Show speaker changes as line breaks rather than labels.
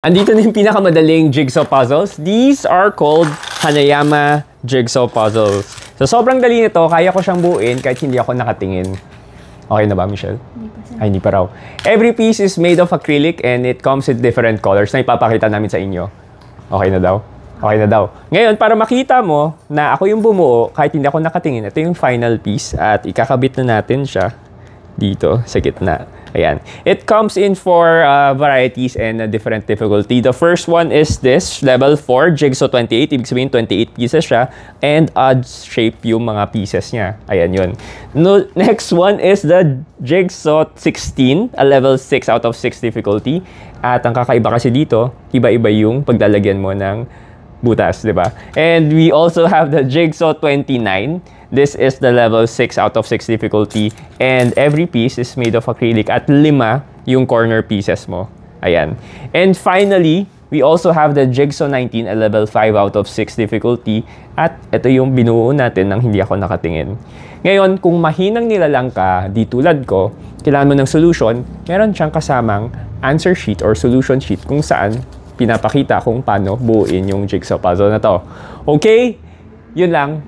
Andito na yung pinakamadaling jigsaw puzzles. These are called Hanayama jigsaw puzzles. So, sobrang dali nito. Kaya ko siyang buuin kahit hindi ako nakatingin. Okay na ba, Michelle? Ay, hindi pa raw. Every piece is made of acrylic and it comes with different colors na ipapakita namin sa inyo. Okay na daw? Okay na daw. Ngayon, para makita mo na ako yung bumuo kahit hindi ako nakatingin, ito yung final piece at ikakabit na natin siya dito sa gitna. Ayan. It comes in for varieties and different difficulty. The first one is this, level 4, Jigsaw 28. Ibig sabihin, 28 pieces siya. And odd shape yung mga pieces niya. Ayan yun. No, next one is the Jigsaw 16, a level 6 out of 6 difficulty. At ang kakaiba kasi dito, iba-iba yung paglalagyan mo ng butas, di ba? And we also have the Jigsaw 29. This is the level 6 out of 6 difficulty. And every piece is made of acrylic. At 5 yung corner pieces mo. Ayan. And finally, we also have the Jigsaw 19, a level 5 out of 6 difficulty. At ito yung binuo natin nang hindi ako nakatingin. Ngayon, kung mahinang nilalang ka, di tulad ko, kailangan mo ng solution, meron siyang kasamang answer sheet or solution sheet kung saan pinapakita kung paano buuin yung jigsaw puzzle na to. Okay? Yun lang.